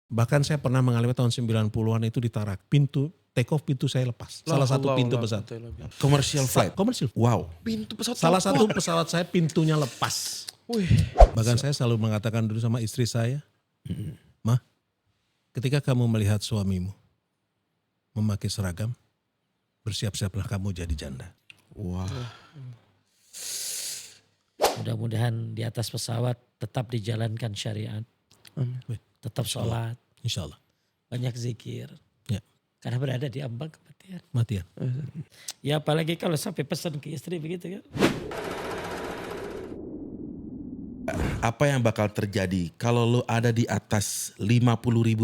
Bahkan saya pernah mengalami tahun 90-an itu ditarak. Pintu take off pintu saya lepas. Salah satu pintu pesawat. Commercial flight. Komersil. Wow. Pintu pesawat. Salah satu pesawat saya pintunya lepas. Wih. Bahkan saya selalu mengatakan dulu sama istri saya, Mah, ketika kamu melihat suamimu memakai seragam, bersiap-siaplah kamu jadi janda. Wah. Mudah-mudahan di atas pesawat tetap dijalankan syariat. Tetap sholat, Insya Allah. banyak zikir. Ya, Karena berada di ambang kematian. matian. Ya apalagi kalau sampai pesan ke istri begitu kan. Apa yang bakal terjadi kalau lo ada di atas 50.000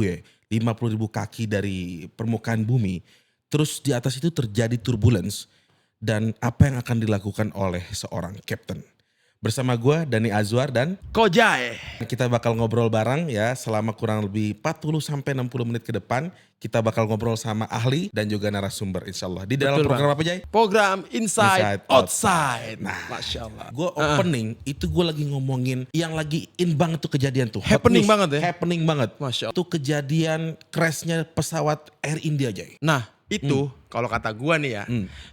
ya, 50.000 kaki dari permukaan bumi, terus di atas itu terjadi turbulence, dan apa yang akan dilakukan oleh seorang kapten? Bersama gue Dani Azwar dan Kojai. kita bakal ngobrol bareng ya selama kurang lebih 40 sampai 60 menit ke depan. Kita bakal ngobrol sama ahli dan juga narasumber insyaallah. Di dalam Betul, program Bang. apa Jay? Program Inside, Inside Outside. Nah, Masya Allah. Gue opening itu gue lagi ngomongin yang lagi in banget tuh kejadian tuh. Hot Happening news. banget ya? Happening banget. Masya Allah. Itu kejadian crashnya pesawat Air India Jay. Nah itu kalau kata gua nih ya.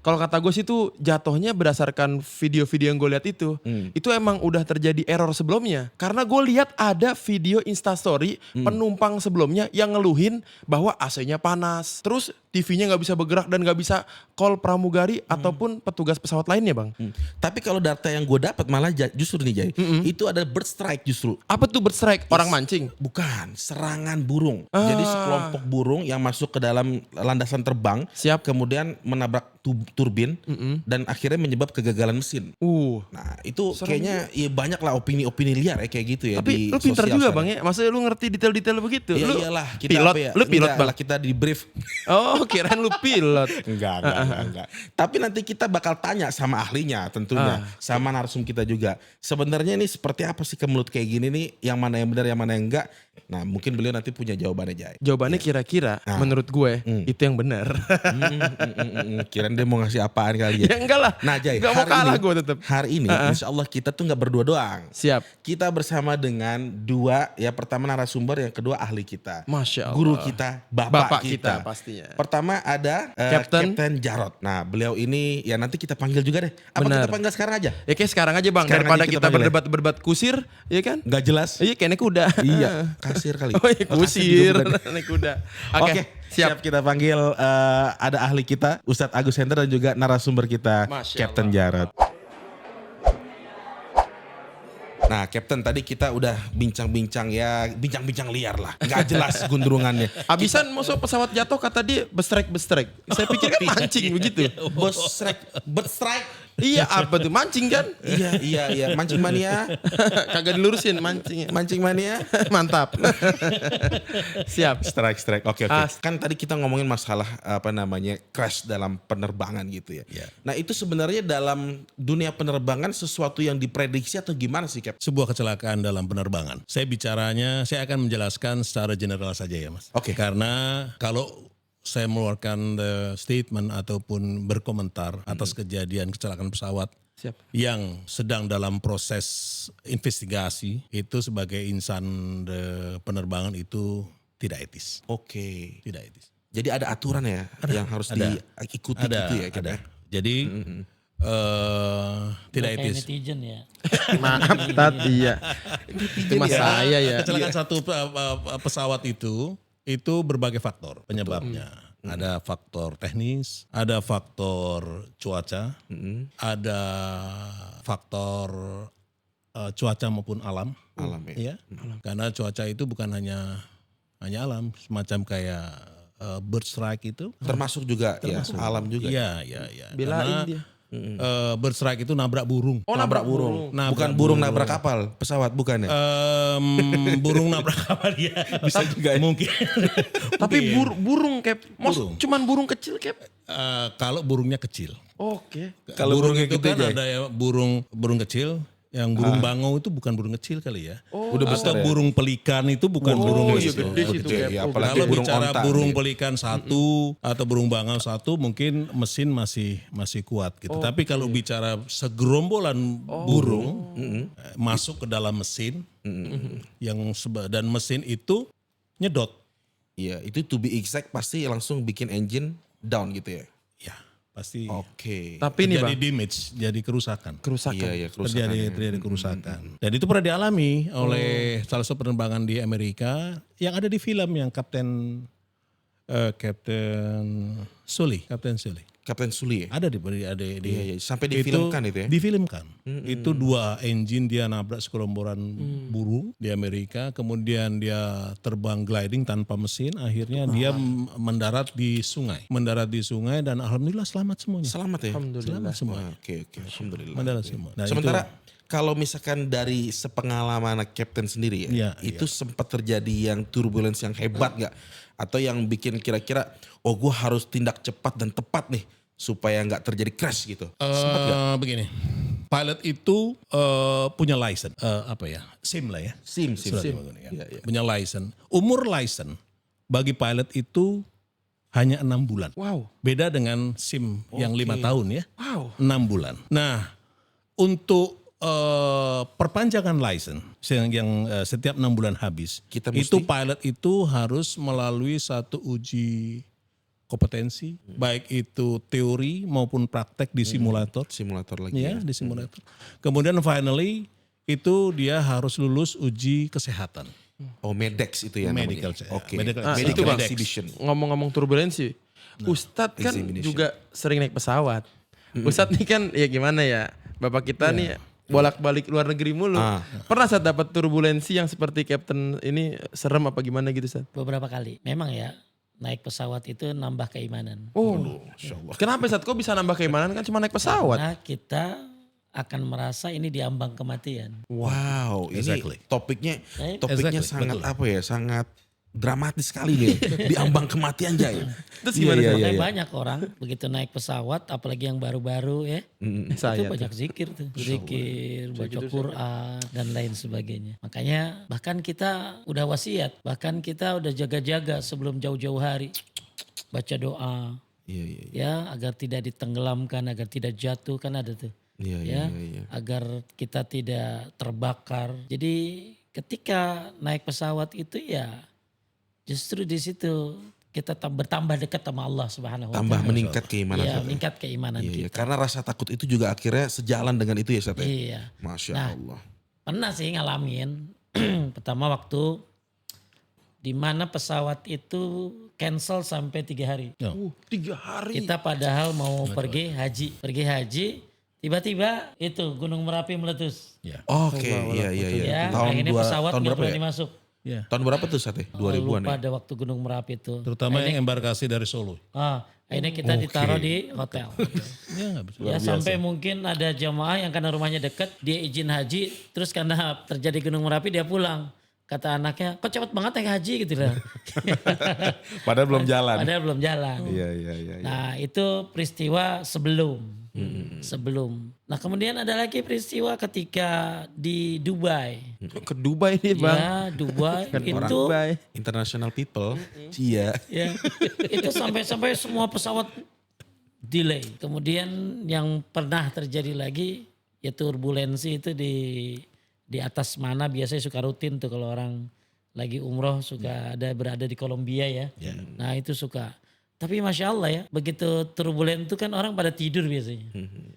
Kalau kata gue sih itu jatuhnya berdasarkan video-video yang gue lihat itu. Itu emang udah terjadi error sebelumnya. Karena gue lihat ada video instastory penumpang sebelumnya yang ngeluhin bahwa AC-nya panas. Terus TV-nya gak bisa bergerak dan gak bisa call pramugari ataupun petugas pesawat lainnya bang. Tapi kalau data yang gue dapat malah justru nih Jay. Itu ada bird strike justru. Apa tuh bird strike? Orang mancing? Bukan, serangan burung. Jadi sekelompok burung yang masuk ke dalam landasan terbang. Siap. Kemudian menabrak turbin dan akhirnya menyebab kegagalan mesin. Nah itu kayaknya ya banyak lah opini-opini liar ya kayak gitu ya. Tapi di lu pintar sosial juga sekarang. bang ya. Maksudnya lu ngerti detail-detail begitu. Ya Lu iyalah kita pilot, apa ya? lu pilot Enggak bang? lah, kita di brief. Oh kirain lu pilot. Enggak. Tapi nanti kita bakal tanya sama ahlinya tentunya. Sama narsum kita juga. Sebenarnya ini seperti apa sih kemelut kayak gini nih. Yang mana yang benar yang mana yang enggak. Nah mungkin beliau nanti punya jawabannya Jay. Jawabannya kira-kira menurut gue itu yang benar. Kirain dia mau ngasih apaan kali ya. Ya enggak lah. Nah Jay, Gak mau kalah gue tetap. hari ini insya Allah kita tuh gak berdua doang. Siap. Kita bersama dengan dua, ya pertama narasumber, yang kedua ahli kita. Masya Allah. Guru kita, bapak kita kita. pastinya. Pertama ada Kapten Jarod. Nah beliau ini ya nanti kita panggil juga deh. Apa Benar. kita panggil sekarang aja? Ya kayak sekarang aja bang. Sekarang Daripada aja kita kita panggil ya. berdebat kusir. Iya kan? Gak jelas. Iya kayaknya kuda. Iya, kasir kali. Oh iya Oh, kasir kusir. juga bukan. Naik kuda. Oke, siap kita panggil ada ahli kita Ustadz Agus Hendra dan juga narasumber kita Masya Kapten Jarod. Nah Kapten tadi kita udah bincang-bincang liar lah. Gak jelas gundrungannya. Abisan masuk pesawat jatuh kata dia bestrek. Saya pikir kan mancing begitu. Bird strike. Iya apa tuh mancing kan? Iya. Mancing mania. Kagak dilurusin mancingnya. Mancing mania. Mantap. Siap. Strike. Oke. Ah. Kan tadi kita ngomongin masalah crash dalam penerbangan gitu ya. Nah itu sebenarnya dalam dunia penerbangan sesuatu yang diprediksi atau gimana sih Cap? Sebuah kecelakaan dalam penerbangan. Saya akan menjelaskan secara general saja ya Mas. Oke. Karena kalau saya mengeluarkan statement ataupun berkomentar atas kejadian kecelakaan pesawat Siap. yang sedang dalam proses investigasi, itu sebagai insan penerbangan itu tidak etis. Oke. Tidak etis. Jadi ada aturan ya yang harus diikuti gitu ya Cap? Ada. Jadi tidak Kayak etis. netizen ya. Maaf tadi ya. Itu mas saya ya. Kecelakaan satu pesawat itu berbagai faktor penyebabnya. Ada faktor teknis, ada faktor cuaca, ada faktor cuaca maupun alam. Alam ya. Karena cuaca itu bukan hanya alam, semacam kayak bird strike itu. Termasuk juga ya alam juga. Iya. Belain dia. Bird strike itu nabrak burung. Oh nabrak burung. Bukan burung nabrak kapal, pesawat bukan ya? Burung nabrak kapal ya. Bisa juga ya. Mungkin. Tapi burung Cap. Cuman burung kecil Cap. Kalau burungnya kecil. Oke. Kalau burung burungnya itu gede, kan Jay? ada ya burung kecil. Yang burung bangau itu bukan burung kecil kali ya. Udah besar Atau ya? burung pelikan itu bukan burung iya kecil. gede situ Cap. Ya, apalagi Kalau burung bicara onta burung nih. pelikan satu atau burung bangau satu mungkin mesin masih kuat gitu. Tapi kalau bicara segerombolan burung masuk ke dalam mesin dan mesin itu nyedot. Iya, itu to be exact pasti langsung bikin engine down gitu ya. Ya, pasti Oke. Tapi nih terjadi Bang, damage, jadi kerusakan. kerusakan. Iya, kerusakan. Terjadi kerusakan. Dan itu pernah dialami oleh salah satu penerbangan di Amerika yang ada di film yang Kapten Sully. Kapten Suli ya? Ada di Iya, sampai difilmkan itu ya? Difilmkan. Itu 2 engine dia nabrak segerombolan burung di Amerika, kemudian dia terbang gliding tanpa mesin, akhirnya dia mendarat di sungai. Dan alhamdulillah selamat semuanya. Selamat ya? Selamat semua. Oke, alhamdulillah. Mendarat semua. Nah, Sementara kalau misalkan dari sepengalaman Kapten sendiri ya, Iya, itu sempat terjadi yang turbulence yang hebat nggak? Atau yang bikin kira-kira, oh gue harus tindak cepat dan tepat nih supaya nggak terjadi crash gitu. Sempat nggak? Begini, pilot itu punya license, SIM lah ya. SIM. Surat SIM. ya. Iya, iya. Punya license. Umur license bagi pilot itu hanya 6 bulan. Wow. Beda dengan SIM yang 5 tahun ya. Wow. 6 bulan. Nah, untuk perpanjangan license yang setiap 6 bulan habis, Kita itu mesti- pilot itu harus melalui satu uji kompetensi, baik itu teori maupun praktek di simulator. Simulator lagi Ya, ya. di simulator. Kemudian finally itu dia harus lulus uji kesehatan. Oh, Medex itu ya Medical namanya. check. Oke. Medical Ah, Medical itu Bang. exhibition. Ngomong-ngomong turbulensi, Ustadz kan examination. juga sering naik pesawat. Ustadz nih kan ya gimana ya, Bapak kita nih bolak-balik luar negeri mulu. Pernah saat dapat turbulensi yang seperti Kapten ini serem apa gimana gitu Ustadz? Beberapa kali. Memang ya naik pesawat itu nambah keimanan. Oh, kenapa Ustadz kok bisa nambah keimanan kan cuma naik pesawat? Karena kita akan merasa ini diambang kematian. Wow, ini Exactly. topiknya Exactly, sangat betul. apa ya? Sangat dramatis sekali nih. Di ambang kematian Jay. Terus Iya, gimana iya, Ustadz? iya. Makanya banyak orang begitu naik pesawat, apalagi yang baru-baru ya, itu Saya tuh. banyak zikir tuh, zikir, baca Quran dan lain sebagainya. Makanya bahkan kita udah wasiat, bahkan kita udah jaga-jaga sebelum jauh-jauh hari, baca doa, Iya, iya. ya agar tidak ditenggelamkan, agar tidak jatuh kan ada tuh, Iya, ya, iya. agar kita tidak terbakar. Jadi ketika naik pesawat itu ya justru di situ kita bertambah dekat sama Allah Subhanahu wa Tambah Ta'ala. meningkat keimanan. Iya, Ustaz, ya? meningkat keimanan Iya, iya. kita. Karena rasa takut itu juga akhirnya sejalan dengan itu ya, Ustaz ya? Iya. Masya Nah, Allah. Pernah sih ngalamin. Pertama waktu di mana pesawat itu cancel sampai 3 hari. 3 hari. Kita padahal mau pergi haji, tiba-tiba itu Gunung Merapi meletus. Ya. Oke, iya, iya, iya. Ya, akhirnya pesawat tahun nggak berapa ya? berani masuk. Ya. Tahun berapa tuh Ustaz ya? 2000-an Lupa ya? ada waktu Gunung Merapi itu. Terutama yang embarkasi dari Solo. Akhirnya kita ditaruh di hotel. Ya, nggak bisa. Ya sampai mungkin ada jamaah yang karena rumahnya dekat dia izin haji, terus karena terjadi Gunung Merapi dia pulang. Kata anaknya, kok cepet banget naik haji gitu lah. Padahal belum jalan. Padahal belum jalan. Iya, iya, iya. Nah itu peristiwa sebelum. Sebelum. Nah kemudian ada lagi peristiwa ketika di Dubai. Ke Dubai nih Bang. Ya Dubai itu. Dubai. International people. Iya. Ya, itu sampai semua pesawat delay. Kemudian yang pernah terjadi lagi ya turbulensi itu di atas mana biasanya suka rutin tuh kalau orang lagi umroh suka berada di Kolombia ya. Nah itu suka. Tapi Masya Allah ya begitu turbulen itu kan orang pada tidur biasanya.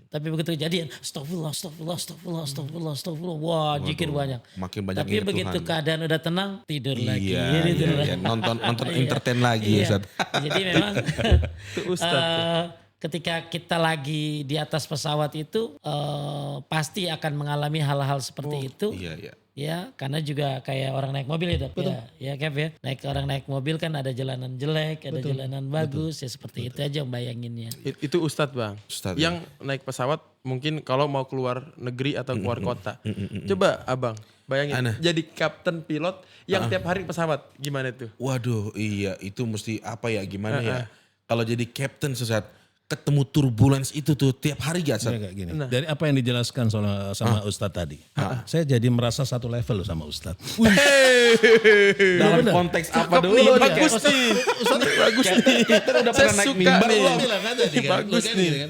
Tapi begitu kejadian astagfirullah, astagfirullah, astagfirullah, astagfirullah, astagfirullah. Wah zikir banyak. Makin banyak Tapi ingat begitu Tuhan. keadaan udah tenang tidur lagi. Iya, Tidur iya, lagi. iya. Nonton entertain lagi ya, Iya. Ustaz. Jadi memang Itu Ustadz. ketika kita lagi di atas pesawat itu pasti akan mengalami hal-hal seperti itu. Iya, iya. Ya, karena juga kayak orang naik mobil itu. Ya Kev ya. Orang naik mobil kan ada jalanan jelek, ada jalanan bagus. Ya seperti itu aja bayanginnya. Itu Ustadz Bang. Ustadz, yang naik pesawat mungkin kalau mau keluar negeri atau keluar kota. Coba Abang bayangin Ana. jadi kapten pilot yang tiap hari pesawat. Gimana tuh? Waduh, iya itu mesti apa ya, gimana ya. Kalau jadi captain sesat, ketemu turbulence itu tuh tiap hari gak? Saya kayak gini. Dari apa yang dijelaskan sama Ustadz tadi, saya jadi merasa satu level loh sama Ustadz. Dalam konteks apa dulu? Nih, bagus nih. Bagus nih. Udah Saya pernah naik suka mimbar nih. belum? Bilang kan tadi kan, Bagus lo kan nih. gini kan.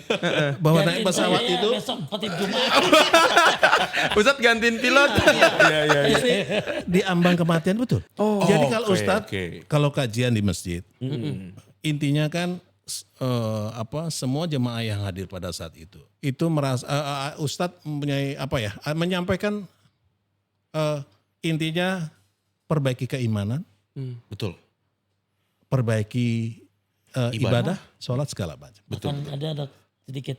Bahwa naik pesawat Iya, itu besok khotib Jumat. Ustadz gantiin pilot. di ambang kematian betul. Jadi kalau oke, Ustadz, oke. kalau kajian di masjid, intinya kan semua jemaah yang hadir pada saat itu merasa Ustadz mempunyai menyampaikan intinya perbaiki keimanan, Betul. perbaiki ibadah, sholat segala macam. Bahkan ada sedikit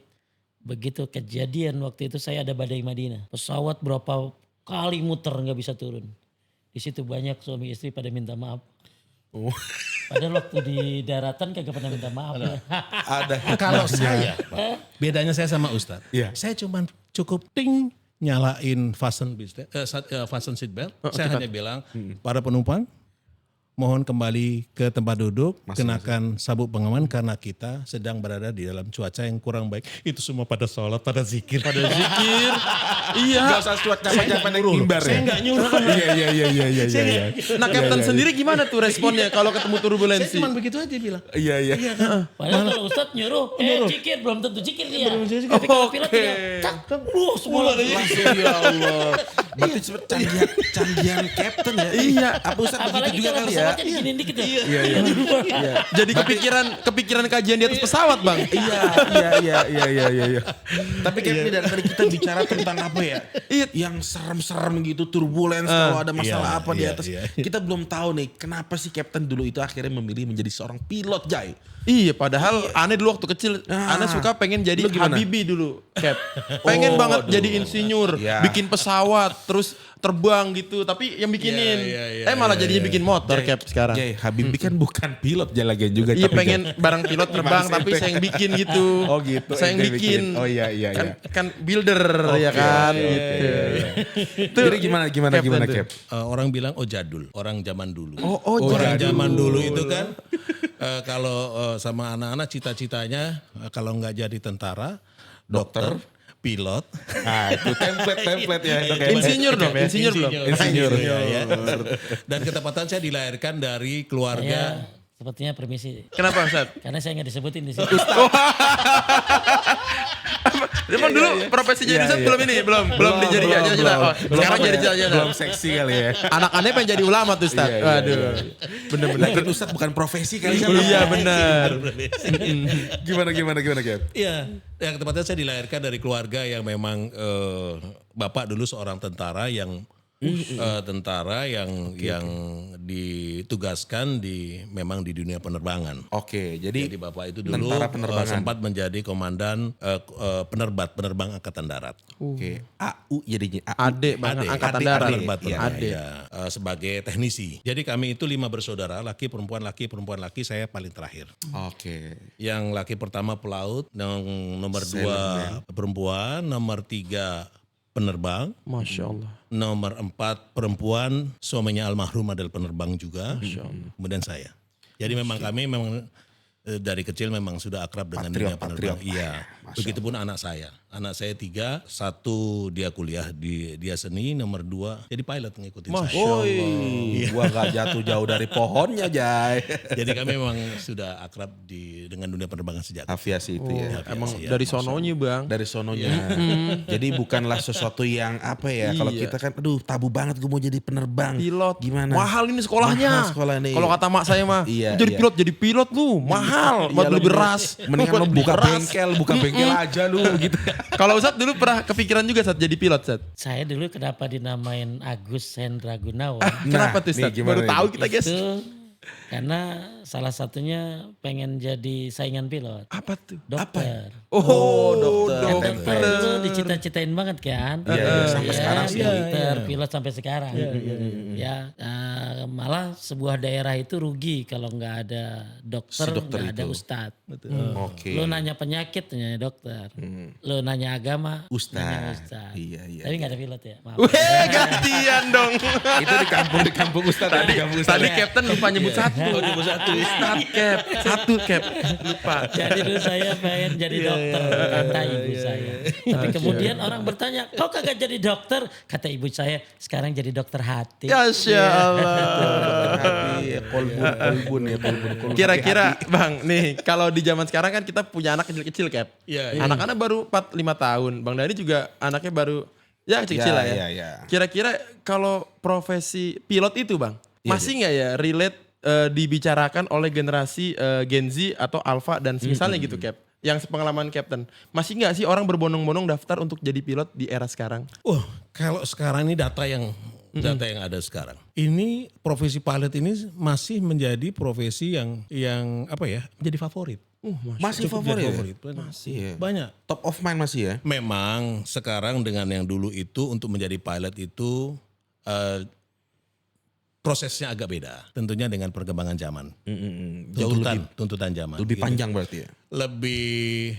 begitu kejadian waktu itu saya ada badai Madinah. Pesawat berapa kali muter nggak bisa turun. Di situ banyak suami istri pada minta maaf. Padahal waktu di daratan kagak pernah minta maaf. Ada. Kalau saya, Pak, bedanya saya sama Ustadz, Iya. saya cuma cukup nyalain fasten seat belt. Saya hanya bilang, para penumpang mohon kembali ke tempat duduk, kenakan sabuk pengaman karena kita sedang berada di dalam cuaca yang kurang baik. Itu semua pada sholat, pada zikir. Iya. Gak usah capek-capek naik mimbar Saya ya. nggak nyuruh. Iya. Nah Captain sendiri gimana tuh responnya kalau ketemu Saya turbulensi? cuma begitu aja bilang. Iya. Padahal kalau Ustadz nyuruh, zikir belum tentu zikir dia. Tapi kalau pilot tinggal, cak, semua lagi. Langsung ya Allah. Berarti canggihan Captain ya. Iya. Apa Ustaz Apalagi begitu juga kalau kali ya? pesawatnya diginiin dikit ya. Iya. Jadi kepikiran kajian di atas pesawat bang. Iya. Tapi Captain dari tadi kita bicara tentang apa ya? Iya. Yang serem-serem gitu, turbulence kalau ada masalah Iya, apa di iya, atas. iya. Kita belum tahu nih kenapa sih Captain dulu itu akhirnya memilih menjadi seorang pilot, Jai. Iya padahal aneh dulu waktu kecil. Aneh suka pengen jadi Lu gimana? Habibie dulu Cap. Pengen banget jadi insinyur. Iya. Bikin pesawat. Terus terbang gitu. Tapi yang bikinin. Malah jadinya bikin motor Cap sekarang. Jai, Habibie kan bukan pilot Jalagen juga. Iya tapi pengen barang pilot terbang Gimana sih? tapi saya yang bikin gitu. Oh gitu. Saya yang ente bikin. Oh iya. Kan builder ya kan gitu. Jadi gimana Captain tuh. Cap? Orang bilang jadul, orang zaman dulu. jadul. Orang zaman dulu itu kan kalau sama anak-anak cita-citanya kalau nggak jadi tentara, dokter, pilot. Nah itu template ya. Insinyur dong ya. Insinyur belum. Insinyur. Ya. Dan ketepatan saya dilahirkan dari keluarga. Sepertinya permisi. Kenapa Ustaz? Karena saya nggak disebutin di sini. Iya, Emang dulu profesi jadi Ustaz belum dijadi cita-cita. Oh, sekarang jadi cita-cita. Belum seksi kali ya. Anak-anaknya pengen jadi ulama tuh Ustaz. Iya, Waduh. Bener-bener. Dan Ustadz bukan profesi kali ya. Iya benar. Gimana Cap? Iya, yang tepatnya saya dilahirkan dari keluarga yang memang bapak dulu seorang tentara yang yang ditugaskan memang di dunia penerbangan. Oke, jadi Bapak itu dulu tentara penerbangan. sempat menjadi komandan penerbang angkatan darat. Oke, AU jadinya. Adek bang angkatan Adik, darat. adik. Penerbang, Adek. ya, sebagai teknisi. Jadi kami itu 5 bersaudara, laki, perempuan, saya paling terakhir. Oke. Yang laki pertama pelaut, yang nomor 2 perempuan, nomor 3 penerbang, Masya Allah. nomor 4 perempuan, suaminya almarhum adalah penerbang juga, kemudian saya. Jadi memang kami dari kecil memang sudah akrab dengan dunia penerbang. Iya, begitupun anak saya. Anak saya 3, 1 dia kuliah dia seni, nomor 2 jadi pilot ngikutin saya. Woi, gua gak jatuh jauh dari pohonnya, Jai. Jadi kami memang sudah akrab dengan dunia penerbangan sejak Aviasi itu ya. Emang Iya, dari sononya bang. Dari sononya. Jadi bukanlah sesuatu yang apa ya. Kalau Iya. kita kan aduh tabu banget gue mau jadi penerbang. Pilot. Gimana? Mahal ini sekolahnya. Mahal sekolah nih. Kalau kata mak saya mah. Iya, jadi iya. pilot lu. Mahal. Buat beli beras. Mendingan lo buka bengkel aja lu gitu. Kalau Ustadz dulu pernah kepikiran juga saat jadi pilot Ustadz? Saya dulu kenapa dinamain Agus Hendra Gunawan? Kenapa tuh nih, Ustadz? gimana Baru nih? tahu kita guys. Itu karena salah satunya pengen jadi saingan pilot. Apa tuh? Dokter. Oh, Dokter dokter. itu dicita-citain banget kan. Iya, sampai sekarang sih. Dokter, pilot sampai sekarang. Ya, malah sebuah daerah itu rugi kalau nggak ada dokter, dokter nggak ada itu. ustadz. Oke. Lo nanya penyakit, nanya dokter. Lo nanya agama, nanya Ustaz. ustadz. Iya. Tapi nggak ada pilot ya, maaf. Weh gantian dong. Itu di kampung Ustaz tadi. Tadi Captain lupa nyebut Satu. Oh, cuma satu. Satu cap. Lupa. Jadi dulu saya pengen jadi dokter, kata ibu saya. Tapi kemudian orang bertanya, kok kagak jadi dokter? Kata ibu saya, sekarang jadi dokter hati. Masya Allah. Kolbun. Kira-kira Bang, nih kalau di zaman sekarang kan kita punya anak kecil-kecil Cap. Iya, Anak-anak baru 4-5 tahun. Bang Dhani juga anaknya baru ya kecil-kecil lah ya. Iya. Kira-kira kalau profesi pilot itu Bang, masih nggak ya relate dibicarakan oleh generasi Gen Z atau Alpha dan misalnya gitu Cap? Yang sepengalaman Captain, masih nggak sih orang berbondong-bondong daftar untuk jadi pilot di era sekarang? Kalau sekarang ini data yang ada sekarang. Ini profesi pilot ini masih menjadi profesi yang apa ya? Menjadi favorit. Masih Cukup favorit. jadi Ya? favorit. Masih ya. Banyak. Top of mind masih ya. Memang sekarang dengan yang dulu itu untuk menjadi pilot itu prosesnya agak beda. Tentunya dengan perkembangan zaman. Jauh Tuntutan zaman. lebih panjang berarti ya. Lebih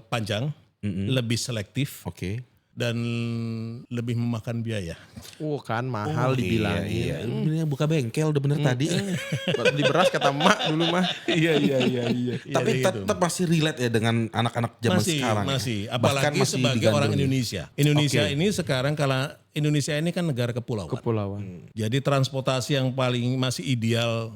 panjang, lebih selektif, Oke. dan lebih memakan biaya. Kan mahal dibilangin. Iya. Ini yang buka bengkel udah bener tadi. Di beras kata emak dulu mah. Iya. Tapi gitu. tetap masih relate ya dengan anak-anak zaman sekarang. Masih. Ya? Apalagi Bahkan masih sebagai digandrungi. orang Indonesia. Indonesia Oke. ini sekarang kalau Indonesia ini kan negara kepulauan. Kepulauan. Jadi transportasi yang paling masih ideal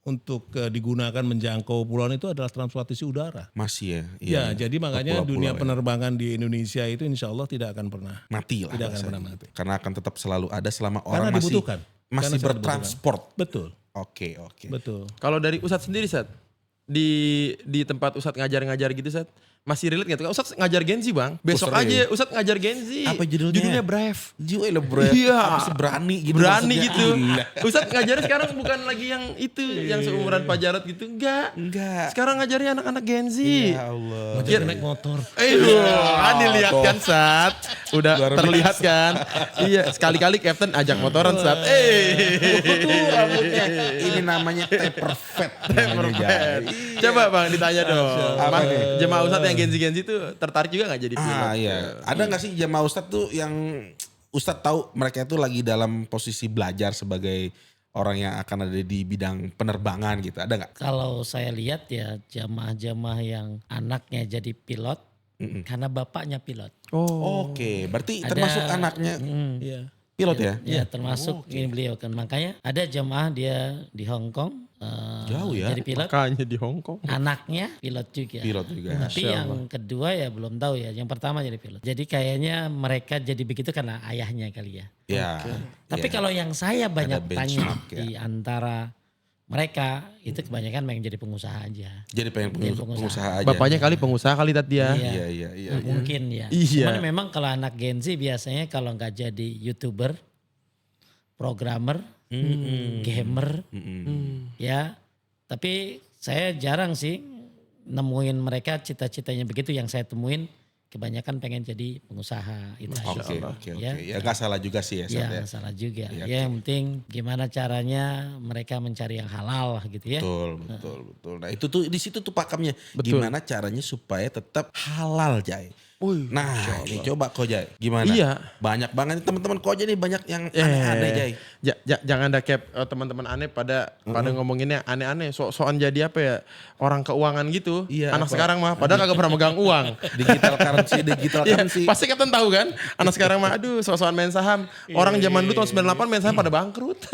untuk digunakan menjangkau pulauan itu adalah transportasi udara. Masih ya. Ya, jadi makanya Pulau-pulau dunia ya. penerbangan di Indonesia itu insya Allah tidak akan pernah. Mati lah. Tidak akan bahasanya. pernah mati. Karena akan tetap selalu ada selama Karena orang masih dibutuhkan. Karena sangat bertransport. Betul, Oke. betul. Kalau dari Ustadz sendiri Sat, di tempat Ustadz ngajar-ngajar gitu Sat, masih relate gak tuh? Ustadz ngajar Gen Z Bang. Besok serius? aja Ustadz ngajar Gen Z. Apa judulnya? Judulnya Brave. Jual berat. Iya. Apa sih berani gitu. Berani maksudnya? gitu. Gila. Ustadz ngajarnya sekarang bukan lagi yang itu, yang seumuran Pak Jarod gitu. Enggak. Sekarang ngajarnya anak-anak Gen Z. Ya Allah. Ngajar naik motor. Kan dilihat kan Sat. Udah terlihat kan. Iya, sekali-kali Captain ajak motoran Sat. Tuh rambutnya. Ini namanya taper fat. Coba Bang ditanya dong. Apa Mas, nih? jemaah Ustadz yang Gen Z itu tertarik juga gak jadi pilot? Iya. Ada gak sih jamaah Ustadz tuh yang Ustadz tahu mereka itu lagi dalam posisi belajar sebagai orang yang akan ada di bidang penerbangan gitu. Ada gak? Kalau saya lihat ya jamaah-jamaah yang anaknya jadi pilot karena bapaknya pilot. Oke. Berarti termasuk anaknya Iya. pilot ya? Ya termasuk ini beliau kan. Makanya ada jamaah dia di Hong Kong. Jauh ya. Jadi pilot. Makanya di Hong Kong. Anaknya pilot juga. Pilot juga. Tapi yang kedua ya belum tahu ya. Yang pertama jadi pilot. Jadi kayaknya mereka jadi begitu karena ayahnya kali ya. Ya. Tapi kalau yang saya banyak tanya benchmark ya. di antara mereka itu kebanyakan pengen jadi pengusaha aja. Jadi pengen pengusaha aja. Bapaknya kali pengusaha kali tadi ya. Iya. Mungkin ya. Iya. Cuman memang kalau anak Gen Z biasanya kalau nggak jadi YouTuber, programmer, gamer, ya. Tapi saya jarang sih nemuin mereka cita-citanya begitu. Yang saya temuin kebanyakan pengen jadi pengusaha itu aja. Oke. Ya. Ya gak salah juga sih ya. Ya Sat, ya. nggak salah juga. Iya, Ya yang penting gimana caranya mereka mencari yang halal gitu ya. Betul. Nah itu tuh di situ tuh pakemnya. Betul. Gimana caranya supaya tetap halal Jai. Wih, Nah ini coba Kojai gimana? Iya. Banyak banget nih teman-teman Kojai nih banyak yang aneh-aneh Jai. Jangan ada cap teman-teman aneh pada ngomonginnya aneh-aneh. Soal jadi apa ya? Orang keuangan gitu. Iya, Anak apa? sekarang mah padahal kagak pernah megang uang. Digital currency. Iya, pasti Captain tahu kan? Anak sekarang mah aduh soal main saham. Orang zaman dulu tahun 98 main saham pada bangkrut.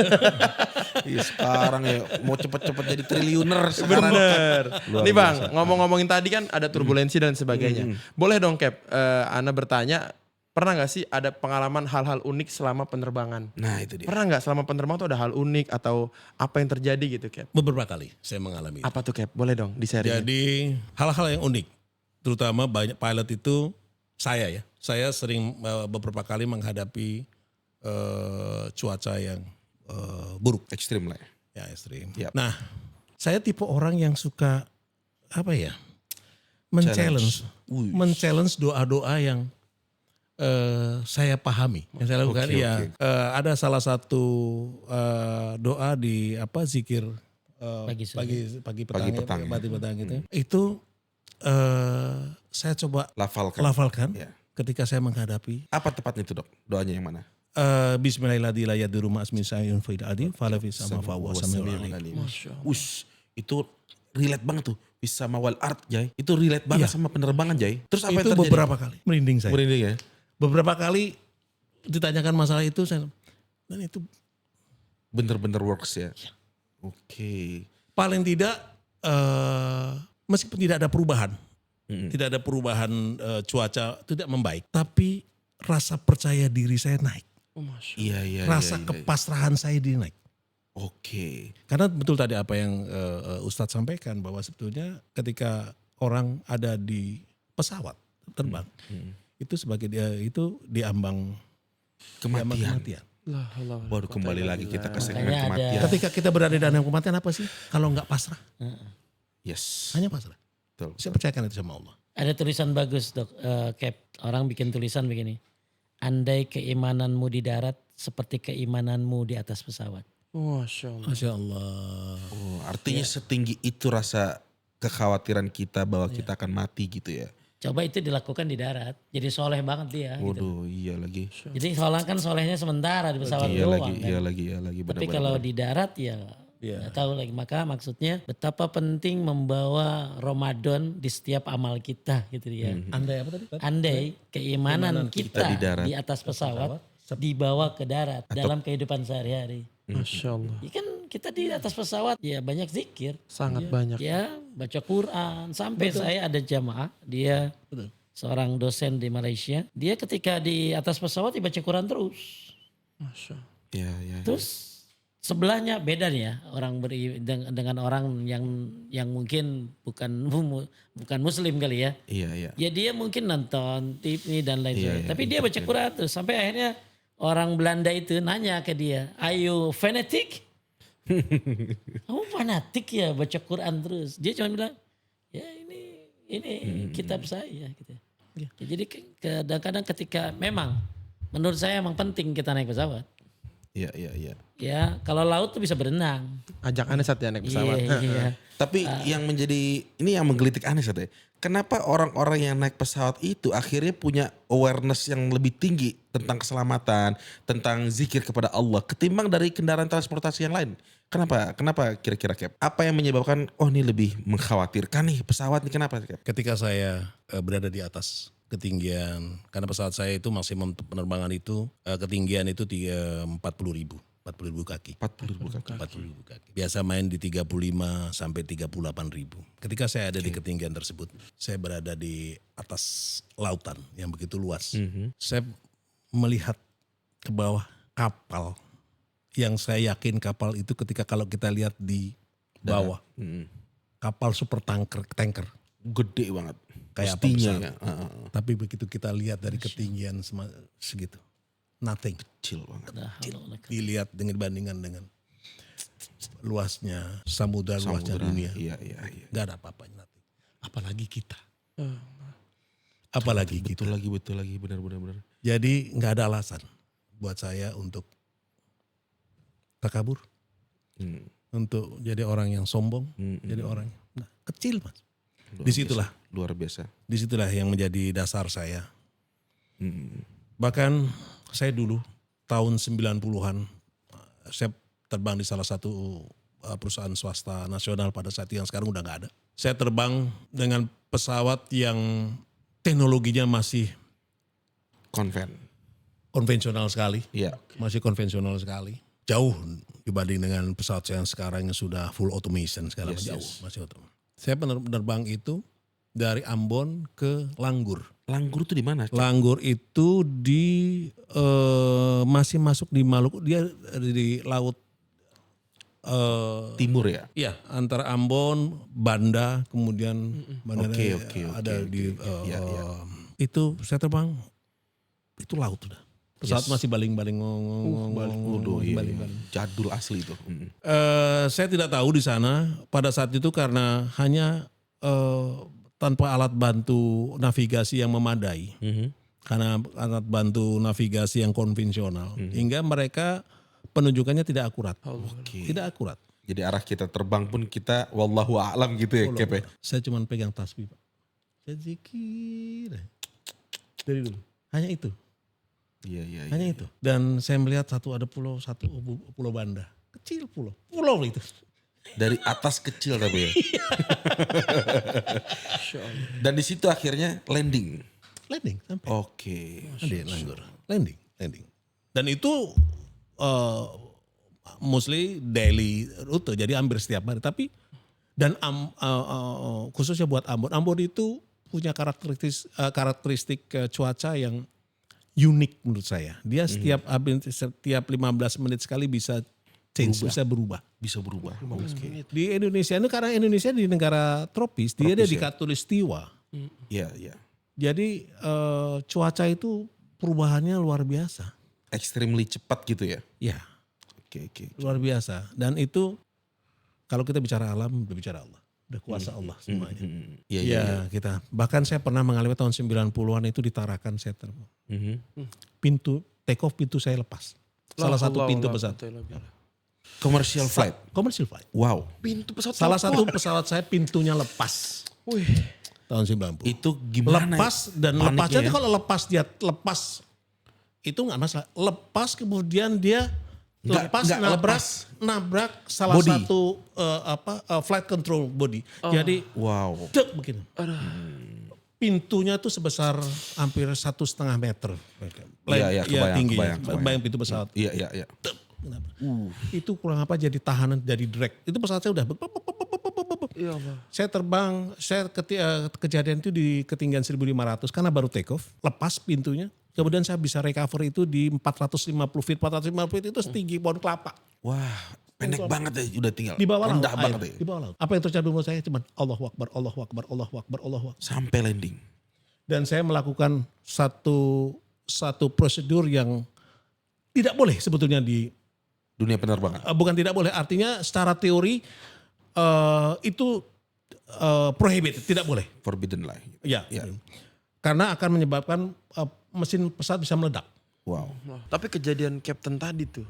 Iya sekarang ya mau cepet-cepet jadi triliuner sekarang. Bener. Luar Nih Bang, biasa. ngomong-ngomongin tadi kan ada turbulensi dan sebagainya. Boleh dong Cap, Ana bertanya, pernah gak sih ada pengalaman hal-hal unik selama penerbangan? Nah itu dia. Pernah gak selama penerbangan tuh ada hal unik atau apa yang terjadi gitu Cap? Beberapa kali saya mengalami itu. Apa tuh Cap? Boleh dong di-sharing. Jadi hal-hal yang unik, terutama banyak pilot itu saya sering beberapa kali menghadapi cuaca yang buruk, Ekstrim lah ya. ya ekstrim. Yap. Nah, saya tipe orang yang suka men-challenge doa-doa yang saya pahami. Yang saya lakukan ada salah satu doa di zikir pagi petang gitu. Itu saya coba Lafalkan. lafalkan Ya. ketika saya menghadapi. Apa tepatnya itu dok? Doanya yang mana? Bismillahirrahmanirrahim la yadurru ma'asmi syai'un fil ardi fala fis sama fa huwa samiul alim. Ush, itu relate banget tuh. Bisa mawal art, Jay. Itu relate banget sama penerbangan, Jay. Terus apa yang Itu terjadi? beberapa kali merinding saya. Merinding ya? Beberapa kali ditanyakan masalah itu saya dan itu Bener-bener works ya? Oke. paling tidak meskipun tidak ada perubahan. Tidak ada perubahan cuaca tidak membaik, tapi rasa percaya diri saya naik. Iya. Rasa iya. kepasrahan saya naik. Oke. Karena betul tadi apa yang Ustadz sampaikan bahwa sebetulnya ketika orang ada di pesawat terbang itu sebagai dia itu diambang Kematian. Baru kembali lagi kita ke segmen Makanya kematian. Ketika kita berada di dalam kematian apa sih? Kalau nggak pasrah, Yes. hanya pasrah. Betul. Saya percayakan itu sama Allah. Ada tulisan bagus dok, Cap. Orang bikin tulisan begini. Andai keimananmu di darat seperti keimananmu di atas pesawat. Masya Allah. Masya Allah. Oh, artinya setinggi itu rasa kekhawatiran kita bahwa kita akan mati gitu ya. Coba itu dilakukan di darat. Jadi soleh banget dia. Gitu. Waduh, iya lagi. Jadi soalnya kan solehnya sementara di pesawat Iya doang lagi, kan. iya lagi. Tapi kalau di darat ya nggak tahu lagi. Maka maksudnya betapa penting membawa Ramadan di setiap amal kita gitu ya. Andai apa tadi? Andai keimanan kita di darat. di atas pesawat dibawa ke darat dalam kehidupan sehari-hari. Masya Allah. Ya kan kita di atas pesawat ya banyak zikir. Sangat banyak. Ya baca Quran. Sampai saya ada jamaah dia seorang dosen di Malaysia. Dia ketika di atas pesawat dibaca Quran terus. Masya Allah. Iya. Terus sebelahnya beda nih ya orang dengan orang yang mungkin bukan muslim kali ya. Iya. Ya dia mungkin nonton TV dan lain Iya, sebagainya. Tapi dia baca Quran tuh sampai akhirnya orang Belanda itu nanya ke dia, "Ayo fanatik?" Kamu fanatik ya baca Quran terus. Dia cuma bilang, "Ya ini kitab saya." Gitu. Ya, jadi kadang-kadang ketika memang menurut saya emang penting kita naik pesawat. Iya. Ya kalau laut tuh bisa berenang. Ajak Anes ya naik pesawat. Iya. Tapi yang menjadi, ini yang menggelitik aneh ya. Kenapa orang-orang yang naik pesawat itu akhirnya punya awareness yang lebih tinggi tentang keselamatan, tentang zikir kepada Allah ketimbang dari kendaraan transportasi yang lain? Kenapa kira-kira Cap? Apa yang menyebabkan ini lebih mengkhawatirkan nih pesawat nih, kenapa Cap? Ketika saya berada di atas ketinggian, karena pesawat saya itu maksimum penerbangan itu ketinggian itu 40.000 kaki. 40.000 kaki. 40.000 kaki. Biasa main di 35 sampai 38.000. Ketika saya ada di ketinggian tersebut, saya berada di atas lautan yang begitu luas. Saya melihat ke bawah kapal yang saya yakin kapal itu ketika kalau kita lihat di bawah, kapal super tanker. Gede banget. Kayak apa Pastinya besar. ya. Tapi begitu kita lihat dari ketinggian segitu, nothing. Kecil banget. Dilihat dengan bandingan dengan luasnya samudra luasnya dunia. Iya. Gak ada apa-apanya. Apalagi kita. Apalagi kita. Betul lagi, benar. Jadi gak ada alasan buat saya untuk takabur. Untuk jadi orang yang sombong. Jadi orang kecil mas. Disitulah. Luar biasa. Disitulah yang menjadi dasar saya. Bahkan saya dulu tahun 90-an saya terbang di salah satu perusahaan swasta nasional pada saat itu yang sekarang udah gak ada. Saya terbang dengan pesawat yang teknologinya masih konvensional sekali. Iya. Masih konvensional sekali. Jauh dibanding dengan pesawat yang sekarang yang sudah full automation sekarang masih otomatis. Saya penerbang itu dari Ambon ke Langgur. Langgur itu di mana? Langgur itu masih masuk di Maluku, dia di laut Timur ya? iya, antara Ambon, Banda, kemudian Banda ada di Iya. itu saya terbang itu laut udah. Pesawat masih baling-baling Baling. Jadul asli itu. saya tidak tahu di sana pada saat itu karena hanya tanpa alat bantu navigasi yang memadai. Karena alat bantu navigasi yang konvensional. Hingga mereka penunjukannya tidak akurat. Tidak akurat. Jadi arah kita terbang pun kita wallahu a'lam gitu ya Cap ya? Saya cuma pegang tasbih Pak. Saya zikir. Dari dulu. Hanya itu. Iya. Hanya itu. Dan saya melihat ada pulau Banda. Kecil pulau itu. Dari atas kecil tapi ya. Dan di situ akhirnya landing. Landing sampai. Oke. Landing. Dan itu mostly daily rute, jadi hampir setiap hari. Tapi khususnya buat Ambon. Ambon itu punya karakteristik cuaca yang unik menurut saya. Dia setiap 15 menit sekali bisa berubah. Bisa berubah. Di Indonesia ini karena Indonesia di negara tropis, dia ada di khatulistiwa. Iya. Jadi cuaca itu perubahannya luar biasa. Extremely cepat gitu ya. Ya, Oke. luar biasa. Dan itu kalau kita bicara alam, berbicara Allah. Udah kuasa Allah semuanya. Iya. Kita. Bahkan saya pernah mengalami tahun 90-an itu di Tarakan saya terbang. Pintu saya lepas. Salah satu pintu pesawat. Commercial flight. Commercial flight. Wow. Pintu pesawat. Salah satu pesawat saya pintunya lepas. Wih. Tahun 90. Itu gimana? Lepas dan paniknya lepasnya ya? itu kalau lepas itu nggak masalah. Lepas kemudian dia nabrak salah Body. satu flight control body. Jadi Wow. dek begini. Pintunya tuh sebesar hampir 1,5 meter. Iya, kebayang. Bayang pintu pesawat. Iya. Itu kurang apa jadi tahanan dari drag. Itu pesawat saya udah Ya Allah. saya terbang, kejadian itu di ketinggian 1.500 karena baru take off, lepas pintunya. Kemudian saya bisa recover itu di 450 feet. 450 feet itu setinggi pohon kelapa. Wah, pendek banget ya udah tinggal. Di bawah laut. Rendah banget ya. Di bawah laut. Apa yang terjadi menurut saya cuman Allahu Akbar, Allahu Akbar, Allahu Akbar, Allahu Akbar. Sampai landing. Dan saya melakukan satu prosedur yang tidak boleh sebetulnya di Dunia penerbangan. bukan tidak boleh, artinya secara teori itu prohibited, tidak boleh. Forbidden lah. Ya. Ya. Karena akan menyebabkan mesin pesawat bisa meledak. Wow. Tapi kejadian Captain tadi tuh.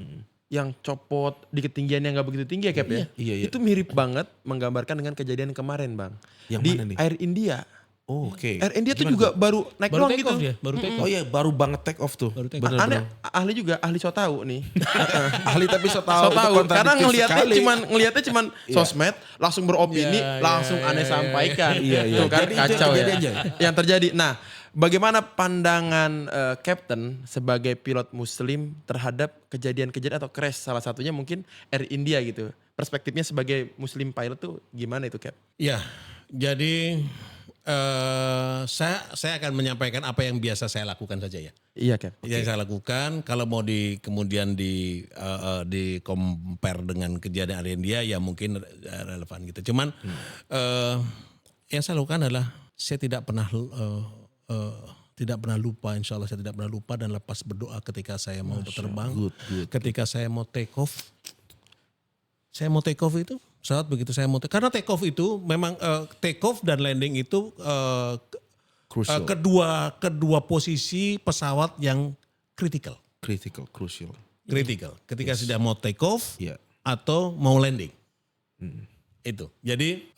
Yang copot di ketinggian yang gak begitu tinggi ya Cap ya. Iya. Itu mirip banget menggambarkan dengan kejadian kemarin Bang. Yang di mana nih? Air India. Oh, oke. Air India tuh Gimana juga baru naik Baru doang take gitu. off dia, baru take Oh off. iya, baru banget take off tuh. Baru take Bener, Aneh, bener. ahli juga, ahli so tahu nih. Ahli tapi so So tahu. tahu karena ngelihatnya cuman Iya. sosmed, langsung beropini, langsung aneh sampaikan. Iya. Tuh kan Jadi itu kacau ya. terjadi aja. Yang terjadi. Nah, bagaimana pandangan Captain sebagai pilot muslim terhadap kejadian-kejadian atau crash salah satunya mungkin Air India gitu. Perspektifnya sebagai muslim pilot tuh gimana itu Cap? Ya, jadi saya akan menyampaikan apa yang biasa saya lakukan saja ya. Iya Cap. Yang saya lakukan kalau mau kemudian di compare dengan kejadian Air India ya mungkin relevan gitu. Cuman yang saya lakukan adalah saya tidak pernah lupa, insya Allah saya tidak pernah lupa dan lepas berdoa ketika saya mau terbang, ketika saya mau take off. Saya mau take off itu saat begitu saya mau karena take off itu memang take off dan landing itu Crucial. kedua posisi pesawat yang kritikal. Crucial. Ketika sudah mau take off Iya. atau mau landing. Itu. Jadi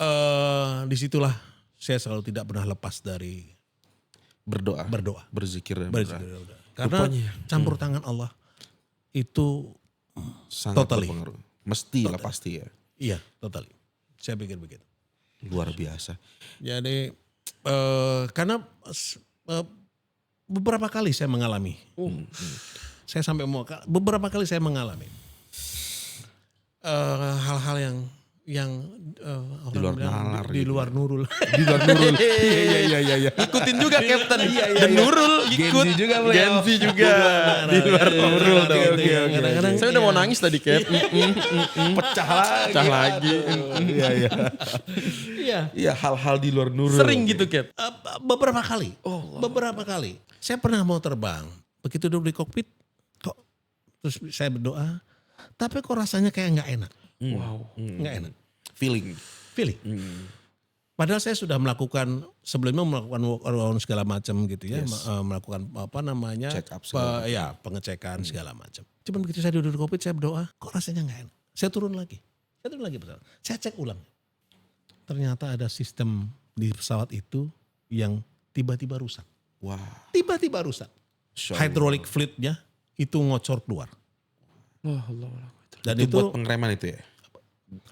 disitulah saya selalu tidak pernah lepas dari Berdoa. berzikir Berzikir. dan berdoa. Karena campur tangan Allah itu Sangat Totally. berpengaruh. Mesti lah pasti ya. iya totally. Saya pikir begitu. Luar biasa. Jadi karena beberapa kali saya mengalami. Saya sampai beberapa kali saya mengalami hal-hal yang Di luar nalar di gitu. luar nurul. Di luar nurul. Iya. Ikutin juga Captain. Dan Nurul ikut. Genzi juga beliau. Genzi juga. Di luar Nurul dong. Kadang-kadang Saya udah mau nangis tadi Cap. Pecah lagi. Pecah lagi. Iya. Iya, hal-hal di luar nurul. Sering gitu Cap. Beberapa kali. Beberapa kali. Saya pernah mau terbang. Begitu duduk di kokpit, kok terus saya berdoa, tapi kok rasanya kayak nggak enak. Wow. Nggak enak. Feeling. Padahal saya sudah sebelumnya melakukan walk-around segala macam gitu ya, melakukan apa namanya, Check up segala pengecekan segala macam. Cuman begitu saya duduk di kokpit, saya berdoa, kok rasanya nggak enak. Saya turun lagi pesawat. Saya cek ulang. Ternyata ada sistem di pesawat itu yang tiba-tiba rusak. Wah. Tiba-tiba rusak. hydraulic fluidnya itu ngocor keluar. Allah. Dan itu buat pengereman itu ya?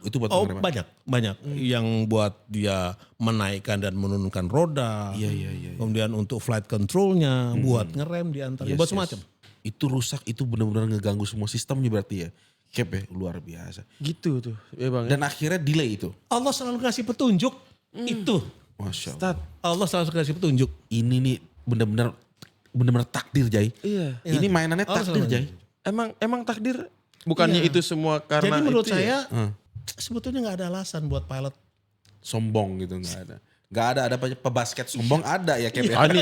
Itu buat pengereman? banyak yang buat dia menaikkan dan menurunkan roda. Iya. Kemudian untuk flight controlnya, buat ngerem di antaranya, buat semacam. Itu rusak, itu benar-benar ngeganggu semua sistemnya berarti ya. Cap ya, luar biasa. Gitu tuh ya Bang. Dan akhirnya delay itu. Allah selalu kasih petunjuk itu. Masya Allah. Start. Allah selalu kasih petunjuk. Ini nih benar-benar takdir, Jai. Iya. Ini mainannya Allah takdir, selalu Jai. Emang takdir bukannya itu semua karena Jadi menurut itu saya ya? sebetulnya nggak ada alasan buat pilot. Sombong gitu nggak ada. Nggak ada pebasket sombong ada ya Cap ya. Ini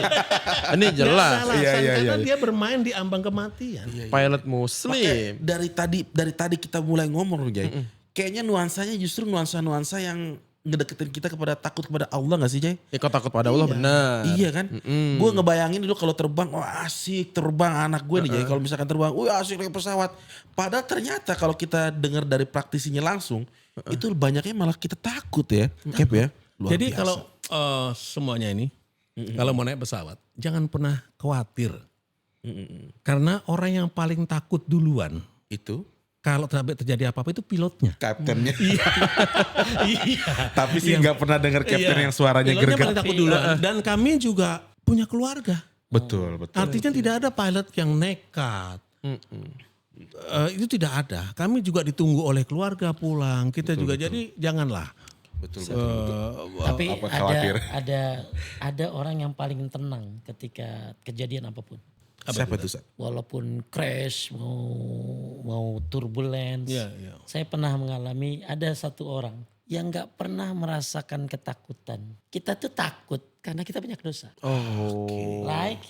Nggak jelas. ada alasan karena dia bermain di ambang kematian. Pilot muslim. Dari tadi kita mulai ngomong Jai. Kayaknya nuansanya justru nuansa-nuansa yang ngedeketin kita takut kepada Allah gak sih Jay? Ya kau takut pada Allah benar. Iya kan? Gue ngebayangin dulu kalau terbang, wah asik terbang anak gue nih Jay. Kalau misalkan terbang, wah asik naik pesawat. Padahal ternyata kalau kita dengar dari praktisinya langsung, itu banyaknya malah kita takut ya. Cap ya? Luar Jadi biasa. kalau semuanya ini, kalau mau naik pesawat, jangan pernah khawatir. Karena orang yang paling takut duluan, itu kalau terjadi apa-apa itu pilotnya. kaptennya. Iya. Tapi sih nggak pernah dengar kapten yang suaranya Pilotnya greget. paling takut duluan. Dan kami juga punya keluarga. Betul. Artinya tidak ada pilot yang nekat. Itu tidak ada. Kami juga ditunggu oleh keluarga pulang. Kita juga jadi janganlah. Betul. Tapi Apa khawatir? ada orang yang paling tenang ketika kejadian apapun. Siapa tuh? Sat? Walaupun crash, mau turbulence. Iya. Saya pernah mengalami ada satu orang yang gak pernah merasakan ketakutan. Kita tuh takut karena kita banyak dosa. Oh. Like,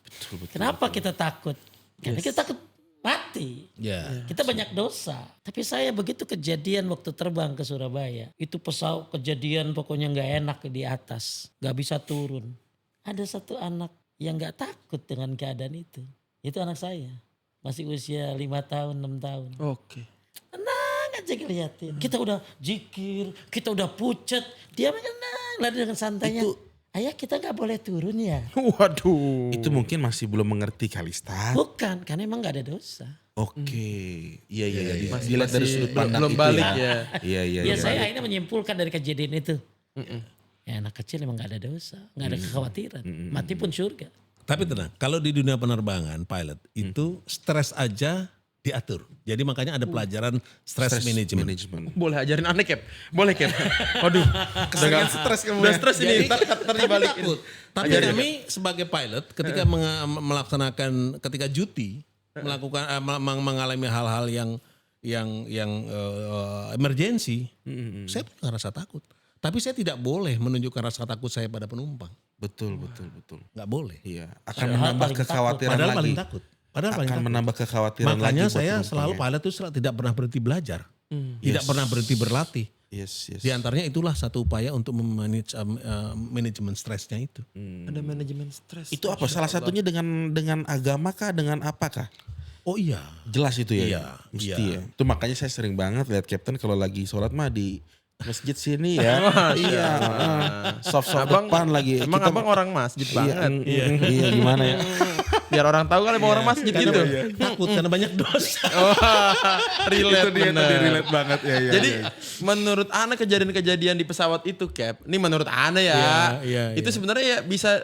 Betul. kenapa kita takut? Karena kita takut mati. Ya. Kita banyak dosa. Tapi saya begitu kejadian waktu terbang ke Surabaya. Itu pesawat kejadian pokoknya gak enak di atas. Gak bisa turun. Ada satu anak yang gak takut dengan keadaan itu. Itu anak saya. Masih usia 5 tahun, 6 tahun. Oke. Tenang aja ngeliatin. Kita udah jikir, kita udah pucet. Dia tenang, lari dengan santainya. Ayah kita gak boleh turun ya? Waduh. Itu mungkin masih belum mengerti kali Stat. Bukan, karena emang gak ada dosa. Oke. Iya. Masih- Dilihat dari masih sudut pandang belum itu balik ya. ya. Iya. Ya saya akhirnya menyimpulkan dari kejadian itu. Ya anak kecil emang gak ada dosa. Gak ada kekhawatiran. Mati pun surga. Tapi tenang, kalau di dunia penerbangan pilot itu stres aja diatur. Jadi makanya ada pelajaran stress management. Boleh ajarin aneh Cap? Boleh Cap? Waduh. Kesannya stres kamu Udah ya. stres ini. Ntar Tapi dibalikin. takut. Tapi Ajarin, kami sebagai pilot ketika melaksanakan ketika cuti melakukan mengalami hal-hal yang emergency, saya pun nggak rasa takut. Tapi saya tidak boleh menunjukkan rasa takut saya pada penumpang. Betul. Nggak boleh. Iya. Akan Padahal menambah paling takut. kekhawatiran Padahal lagi. paling takut. Padahal paling Akan takut. menambah kekhawatiran lagi. Makanya buat saya penumpang selalu ya. pilot itu tidak pernah berhenti belajar. Tidak pernah berhenti berlatih. Yes. Di antaranya itulah satu upaya untuk memanage manajemen stresnya itu. Ada manajemen stres. Itu apa? Salah satunya dengan agama kah? Dengan apakah? Oh iya. Jelas itu ya? Iya, Mesti iya. ya? Itu makanya saya sering banget lihat Captain kalau lagi sholat mah di masjid sini ya. Iya. Soft-soft depan lagi. Emang Kita- abang orang masjid banget. Iya gimana ya? Biar orang tahu kali emang orang masjid gitu. Takut karena banyak dosa. Oh, relate bener. relate banget ya. Jadi menurut Ana kejadian-kejadian di pesawat itu Cap, ini menurut Ana ya, Iya, itu sebenarnya ya bisa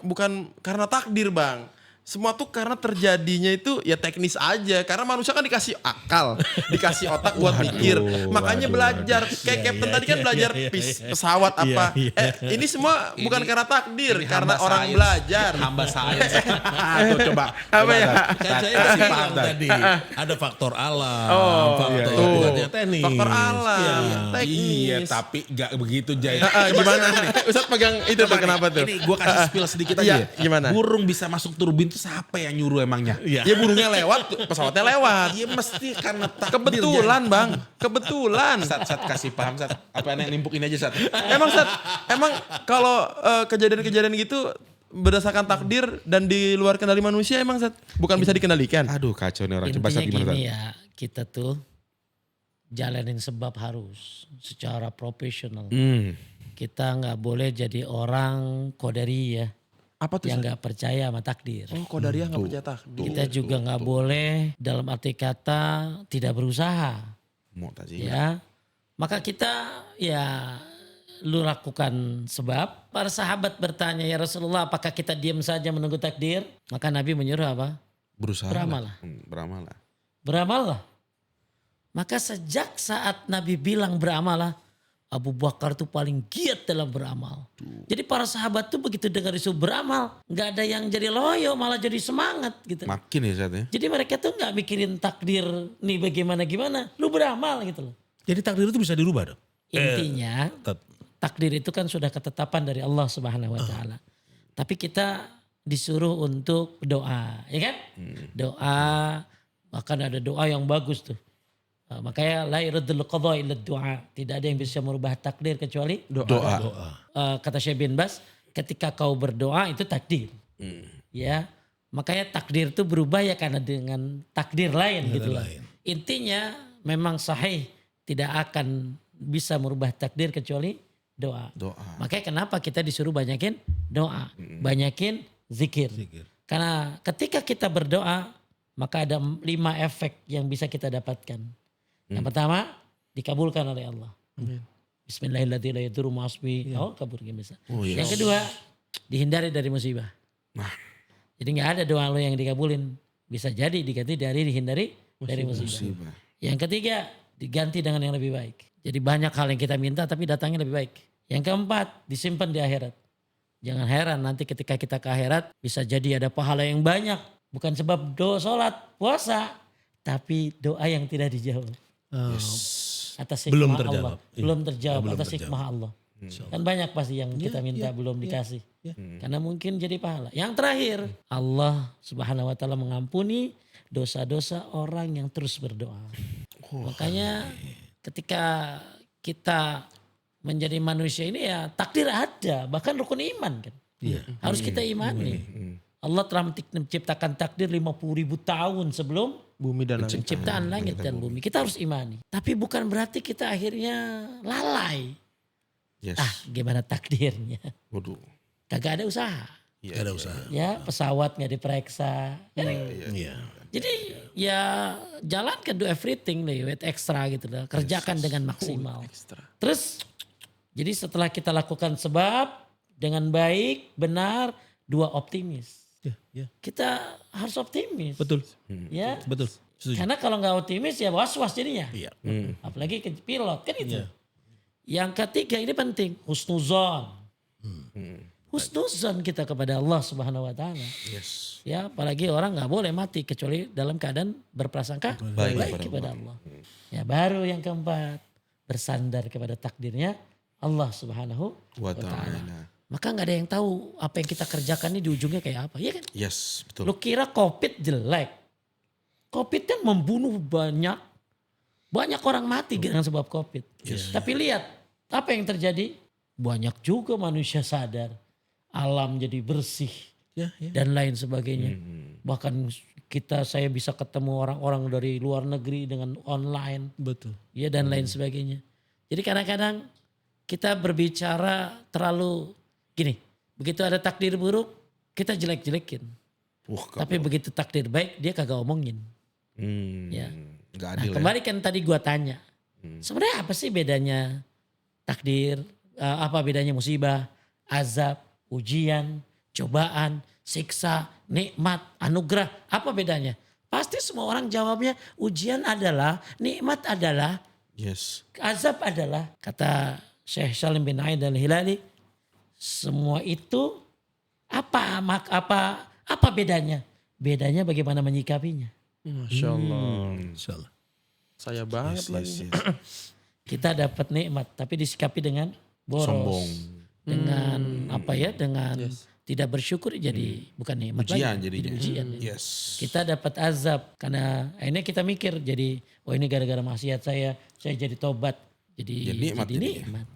bukan karena takdir Bang. Semua tuh karena terjadinya itu ya teknis aja. Karena manusia kan dikasih akal, dikasih otak buat mikir. Makanya belajar. Kayak Captain tadi kan belajar pesawat apa. Ini semua bukan karena takdir, karena orang belajar. Hamba sains. Tuh coba. Apa ya? Kan saya kasih bilang tadi ada faktor alam, faktor tuh. bukannya teknis. Faktor alam, teknis. Iya, tapi gak begitu Jay. Gimana nih? Ustadz pegang itu tuh kenapa tuh? Ini gue kasih spill sedikit Iya, aja. gimana? Burung bisa masuk turbin itu siapa yang nyuruh emangnya? Iya. Ya burungnya lewat, pesawatnya lewat. Iya mesti karena takdir. Kebetulan Bang, kebetulan. Sat kasih paham Sat. Apa yang nimpukin aja Sat. Emang kalau kejadian-kejadian gitu berdasarkan takdir dan di luar kendali manusia emang Sat, bukan bisa dikendalikan. Aduh kacau nih orang. Coba Sat Intinya gimana Sat? gini ya, kita tuh jalanin sebab harus secara profesional. Kita nggak boleh jadi orang kodari ya. Apa tuh? yang Ustaz? nggak percaya sama takdir. Oh, Qadariyah nggak percaya takdir. Kita juga nggak boleh dalam arti kata tidak berusaha, Mu'tazilah. ya. Maka kita ya lu lakukan sebab. Para sahabat bertanya, ya Rasulullah, apakah kita diam saja menunggu takdir? Maka Nabi menyuruh apa? Berusaha. Beramal. Beramal. Beramallah. Maka sejak saat Nabi bilang beramallah, Abu Bakar tuh paling giat dalam beramal. Jadi para sahabat tuh begitu dengar isu beramal, nggak ada yang jadi loyo, malah jadi semangat gitu. Makin ya Ustaz ya. Jadi mereka tuh nggak mikirin takdir nih bagaimana-gimana, lu beramal gitu loh. Jadi takdir itu bisa dirubah dong. Intinya Tet- takdir itu kan sudah ketetapan dari Allah Subhanahu wa taala. Tapi kita disuruh untuk doa, ya kan? Doa, bahkan ada doa yang bagus tuh. Makanya la yuraddul qadha illa doa. Tidak ada yang bisa merubah takdir kecuali Doa. kata Syekh bin Bas, ketika kau berdoa itu takdir. Ya. Makanya takdir itu berubah ya karena dengan takdir lain gitu loh. Intinya memang sahih tidak akan bisa merubah takdir kecuali doa. Doa. Makanya kenapa kita disuruh banyakin doa, banyakin zikir. Karena ketika kita berdoa, maka ada 5 efek yang bisa kita dapatkan. Yang pertama, dikabulkan oleh Allah. Bismillahirrahmanirrahim. Oh, kabur bisa. Oh, yes. Yang kedua, dihindari dari musibah. Nah. Jadi nggak ada doa lo yang dikabulin. Bisa jadi diganti dari dihindari dari musibah. Musibah. Yang ketiga, diganti dengan yang lebih baik. Jadi banyak hal yang kita minta tapi datangnya lebih baik. Yang keempat, disimpan di akhirat. Jangan heran nanti ketika kita ke akhirat bisa jadi ada pahala yang banyak. Bukan sebab doa, sholat, puasa. Tapi doa yang tidak dijawab. Atas hikmah Belum Allah. terjawab. Iya. Belum terjawab Belum atas terjawab. hikmah Allah. Kan banyak pasti yang kita minta belum dikasih. Karena mungkin jadi pahala. Yang terakhir, Allah Subhanahu wa taala mengampuni dosa-dosa orang yang terus berdoa. Makanya ketika kita menjadi manusia ini ya takdir ada, bahkan rukun iman kan. Harus kita imani. Allah telah menciptakan takdir 50.000 tahun sebelum Bumi dan langit. penciptaan langit dan bumi. Kita harus imani. Tapi bukan berarti kita akhirnya lalai. Yes. Gimana takdirnya? Waduh. Kagak ada usaha. Gak ada usaha. Ya pesawat nggak diperiksa. Iya. Jadi ya jalankan do everything deh, with extra gitu lah. Kerjakan dengan maksimal. Ekstra. Terus jadi setelah kita lakukan sebab dengan baik, benar, 2 optimis. Ya. Kita harus optimis. Betul. Ya. Betul. Setuju. Karena kalau nggak optimis ya was-was jadinya. Iya. Apalagi ke pilot kan itu. Iya. Yang ketiga ini penting, husnuzon. Husnuzon kita kepada Allah Subhanahu wa taala. Yes. Ya, apalagi orang nggak boleh mati kecuali dalam keadaan berprasangka baik kepada kepada Allah. Ya, baru yang keempat, bersandar kepada takdirnya Allah Subhanahu Wa wa taala. ta'ala. Maka nggak ada yang tahu apa yang kita kerjakan ini di ujungnya kayak apa, ya kan? Yes, betul. Lu kira COVID jelek. COVID kan membunuh banyak orang mati dengan sebab COVID. Tapi lihat apa yang terjadi? Banyak juga manusia sadar. Alam jadi bersih Ya. dan lain sebagainya. Bahkan saya bisa ketemu orang-orang dari luar negeri dengan online. Betul. Ya dan lain sebagainya. Jadi kadang-kadang kita berbicara terlalu gini. Begitu ada takdir buruk kita jelek-jelekin. Tapi begitu takdir baik dia kagak omongin. Ya. Gak Nah, adil ya. kembali kan tadi gua tanya. Sebenarnya apa sih bedanya takdir? Apa bedanya musibah, azab, ujian, cobaan, siksa, nikmat, anugerah? Apa bedanya? Pasti semua orang jawabnya ujian adalah, nikmat adalah, Yes. azab adalah. Kata Syekh Salim bin Aid al-Hilali, semua itu apa bedanya? Bedanya bagaimana menyikapinya. Masya Allah. Insyaallah. Saya banget Yes, lagi. yes. Kita dapat nikmat tapi disikapi dengan boros. Sombong. Dengan dengan tidak bersyukur jadi bukan nikmat Ujian lagi, jadinya. jadi ujian. Yes. Kita dapat azab karena akhirnya kita mikir jadi ini gara-gara maksiat saya jadi tobat jadi nikmat jadinya. nikmat.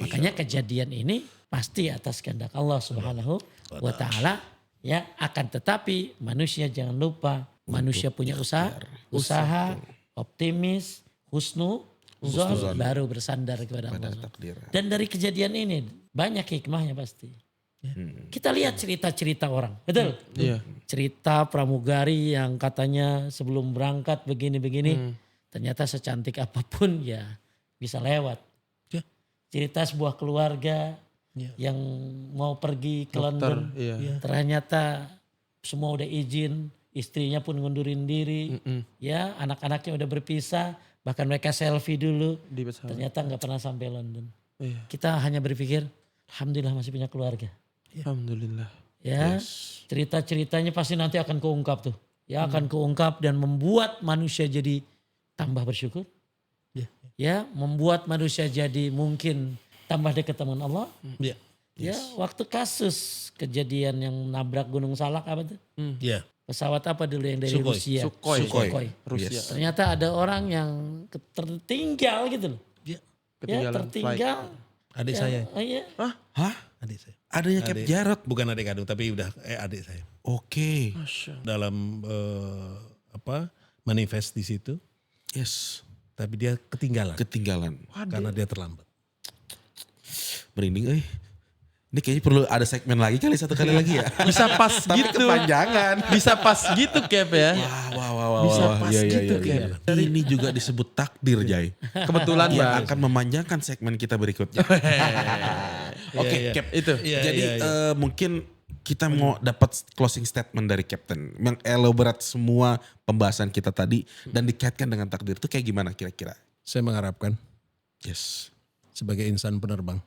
Makanya kejadian ini pasti atas kehendak Allah Subhanahu wa taala ya, akan tetapi manusia jangan lupa manusia punya usaha, optimis, husnuzon baru bersandar kepada Allah. Takdir. Dan dari kejadian ini banyak hikmahnya pasti. Kita lihat cerita-cerita orang, betul? Iya. Cerita pramugari yang katanya sebelum berangkat begini-begini, ternyata secantik apapun ya bisa lewat. Ya. Cerita sebuah keluarga yang mau pergi ke London, Iya. ternyata semua udah izin, istrinya pun ngundurin diri, ya anak-anaknya udah berpisah, bahkan mereka selfie dulu, Di pesawat. ternyata nggak pernah sampai London. Iya. Kita hanya berpikir, alhamdulillah masih punya keluarga. Alhamdulillah. Ya, cerita-ceritanya pasti nanti akan keungkap tuh. Ya akan keungkap dan membuat manusia jadi tambah bersyukur. Ya, membuat manusia jadi mungkin tambah dekat dengan Allah. Ya. Ya, waktu kasus kejadian yang nabrak Gunung Salak apa tuh? Ya. Pesawat apa dulu yang dari Sukhoi. Rusia? Sukhoi. Rusia. Ternyata ada orang yang tertinggal gitu loh. Ya. Ya, Ketinggalan tertinggal. Adik Ya, saya. oh iya. Hah? Adik saya. Adanya Cap Adik. Jarod. Bukan adik kandung tapi udah adik saya. Oke. Dalam manifest di situ, Yes. tapi dia ketinggalan Ketinggalan. karena dia terlambat. Merinding Ini kayaknya perlu ada segmen lagi kali, satu kali lagi ya. Bisa pas Tapi gitu. kepanjangan. Bisa pas gitu Cap ya. Wah. Bisa wah. pas Iya, gitu, iya. Cap. Ini juga disebut takdir, Jai. Kebetulan Yang Bang. akan memanjangkan segmen kita berikutnya. Oke, Iya. Cap. Itu. Iya, Jadi iya. mungkin kita mau dapat closing statement dari Captain. Mengelaborate semua pembahasan kita tadi dan dikaitkan dengan takdir itu kayak gimana kira-kira? Saya mengharapkan Yes. sebagai insan penerbang,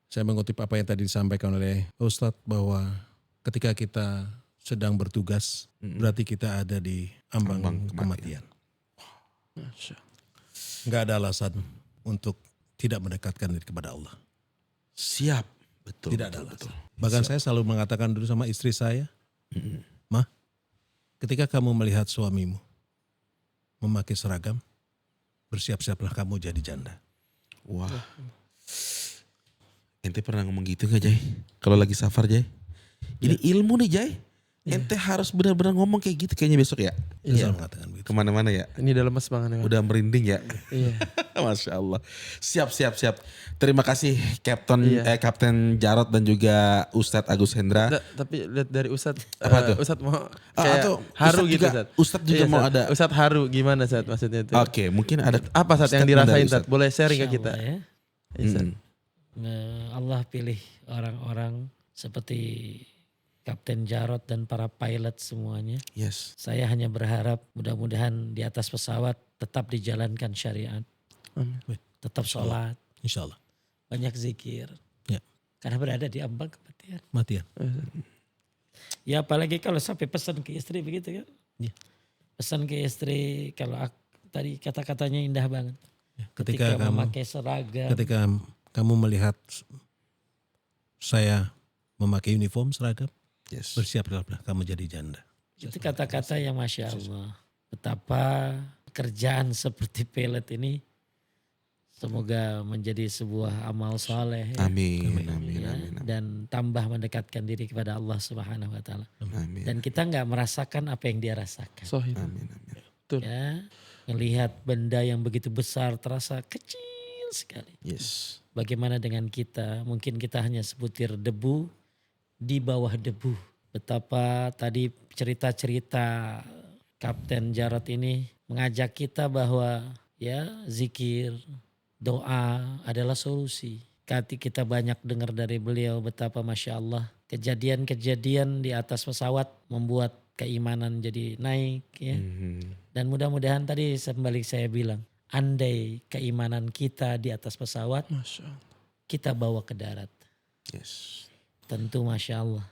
saya mengutip apa yang tadi disampaikan oleh Ustadz bahwa ketika kita sedang bertugas, berarti kita ada di ambang Ambang kematian. Masya. Nggak ada alasan untuk tidak mendekatkan diri kepada Allah. Siap. Betul. Tidak ada betul, alasan. Bahkan saya selalu mengatakan dulu sama istri saya, Mah, ketika kamu melihat suamimu memakai seragam, bersiap-siaplah kamu jadi janda. Wah. Ente pernah ngomong gitu gak, Jai? Kalau lagi safar, Jai? Ini ilmu nih, Jai. Ente harus benar-benar ngomong kayak gitu kayaknya besok ya. Saya selalu mengatakan begitu. Kemana-mana ya. Ini udah lemes banget ya. Udah merinding ya. Iya. Masya Allah. Siap. Terima kasih Kapten Jarod dan juga Ustadz Agus Hendra. Tapi lihat dari Ustadz. Apa tuh? Ustadz mau kayak atau haru Ustadz gitu juga- Ustadz. Ustadz juga mau Ustadz. ada. Ustadz haru gimana Ustadz maksudnya itu? Oke, mungkin ada Apa Ustadz yang statement dari dirasain Ustadz. Ustadz? Boleh sharing ke Insya kita. Allah ya. Iya, Ustadz. Allah pilih orang-orang seperti Kapten Jarod dan para pilot semuanya. Yes. Saya hanya berharap mudah-mudahan di atas pesawat tetap dijalankan syariat. Tetap sholat, Insya Allah. banyak zikir. Ya. Karena berada di ambang kematian. Matian. Ya apalagi kalau sampai pesan ke istri begitu kan. Ya. Pesan ke istri kalau tadi kata-katanya indah banget. Ketika kamu memakai seragam. ketika kamu melihat saya memakai uniform seragam, Yes. bersiaplah kamu jadi janda. Itu kata-kata yang Masya Allah. Betapa pekerjaan seperti pilot ini semoga menjadi sebuah amal soleh. Ya. Amin. Ya, dan tambah mendekatkan diri kepada Allah Subhanahu wa taala. Amin. Dan kita nggak merasakan apa yang dia rasakan. Sohib. Amin. Betul. Ya, melihat benda yang begitu besar terasa kecil sekali. Yes. Bagaimana dengan kita? Mungkin kita hanya sebutir debu di bawah debu. Betapa tadi cerita-cerita Kapten Jarod ini mengajak kita bahwa ya zikir, doa adalah solusi. Kita banyak dengar dari beliau betapa Masya Allah kejadian-kejadian di atas pesawat membuat keimanan jadi naik ya. Dan mudah-mudahan tadi kembali saya bilang, andai keimanan kita di atas pesawat, Masya Allah. kita bawa ke darat. Yes. Tentu Masya Allah.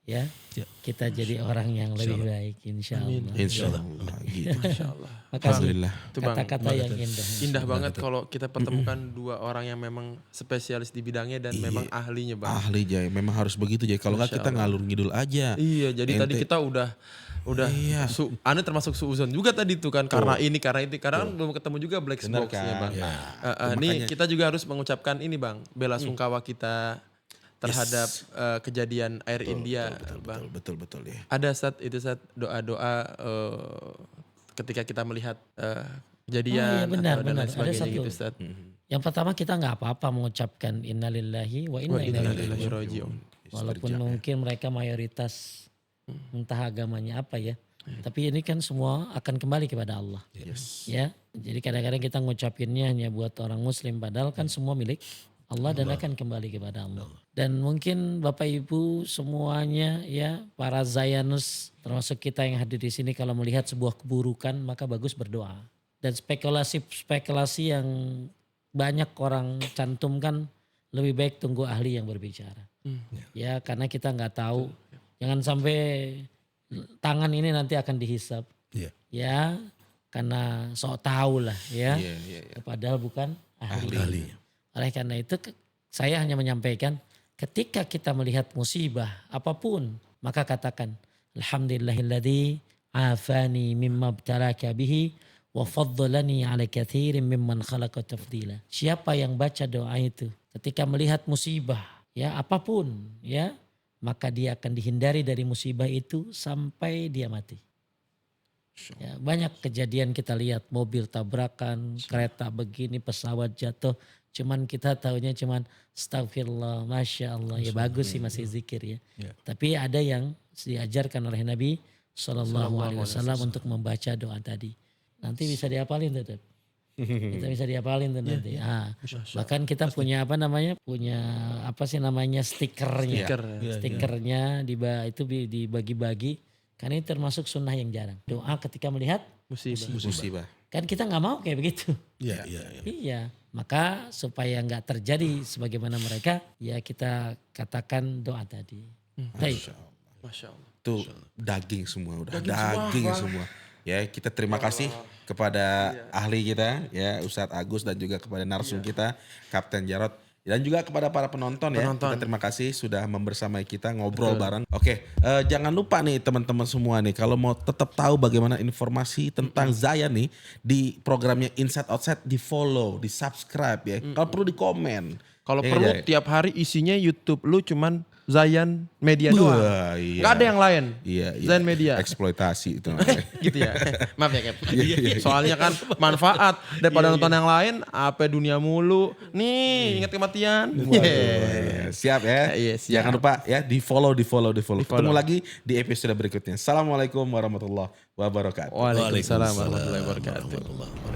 Ya, Ya. kita jadi orang yang lebih baik insya Allah. Insya Allah. Gitu. Masya Allah. Makasih Alhamdulillah. Itu Bang. kata-kata yang indah. Indah banget kalau kita pertemukan dua orang yang memang spesialis di bidangnya dan memang ahlinya Bang. Ahli, Jai. Memang harus begitu, Jai. Kalau nggak kita ngalur ngidul aja. Iya, jadi tadi Ente- kita udah Iya. Anda termasuk suuzon juga tadi tuh kan karena ini karena itu karena kan belum ketemu juga black Benar box-nya kan? Bang. Ya. Nih Makanya- kita juga harus mengucapkan ini Bang, bela sungkawa kita terhadap kejadian Air India Bang. Betul ya. Ada saat doa-doa ketika kita melihat kejadian Oh, iya, benar, atau dan lain benar. Ada sebagainya satu. gitu Ustaz. Yang pertama kita nggak apa-apa mengucapkan innalillahi wa inna Wa inna ilaihi ilaihi raji'un. raji'un. Walaupun mungkin mereka mayoritas entah agamanya apa ya. Tapi ini kan semua akan kembali kepada Allah. Ya, jadi kadang-kadang kita ngucapinnya hanya buat orang muslim padahal kan semua milik Allah dan akan kembali kepada Allah. Dan mungkin Bapak Ibu semuanya ya para Zionus termasuk kita yang hadir di sini kalau melihat sebuah keburukan maka bagus berdoa. Dan spekulasi yang banyak orang cantumkan lebih baik tunggu ahli yang berbicara. Ya karena kita nggak tahu. Jangan sampai tangan ini nanti akan dihisap. Ya karena sok tahu lah ya. Padahal bukan ahli. Oleh karena itu saya hanya menyampaikan ketika kita melihat musibah apapun maka katakan alhamdulillahilladzi afani mimma ibtalaka bihi wa faddalani ala katsirin mimman khalaqa tafdila. Siapa yang baca doa itu ketika melihat musibah ya apapun ya maka dia akan dihindari dari musibah itu sampai dia mati. Ya, banyak kejadian kita lihat mobil tabrakan, kereta begini, pesawat jatuh. Cuman kita taunya cuman astagfirullah, masya Allah. Ya bagus sih masih zikir ya. Tapi ada yang diajarkan oleh Nabi SAW untuk membaca doa tadi. Nanti bisa dihafalin tuh. Kita bisa dihafalin tuh nanti. Bahkan kita punya punya stikernya. Stikernya itu dibagi-bagi. Karena ini termasuk sunnah yang jarang. Doa ketika melihat musibah. Kan kita nggak mau kayak begitu. Iya. Maka supaya nggak terjadi sebagaimana mereka, ya kita katakan doa tadi. Masya Allah. Itu daging semua udah. Daging semua. Ya kita terima kasih kepada ahli kita ya Ustadz Agus dan juga kepada narsum kita Kapten Jarod. Dan juga kepada para penonton ya, kita terima kasih sudah membersamai kita ngobrol bareng. Oke, jangan lupa nih teman-teman semua nih, kalau mau tetap tahu bagaimana informasi tentang Zayan nih di programnya Inside Outside, di follow, di subscribe ya. Kalau perlu di komen. Kalau perlu tiap hari isinya YouTube lu cuman Zayan Media doang. Iya. Gak ada yang lain. Iya. Zayan Media. Eksploitasi itu. Gitu ya. Maaf ya Cap. Soalnya kan manfaat daripada nonton yang lain, apa dunia mulu. Nih ingat kematian. Siap ya. Siap. Jangan lupa ya di follow. Ketemu lagi di episode berikutnya. Assalamualaikum warahmatullahi wabarakatuh. Waalaikumsalam warahmatullahi wabarakatuh.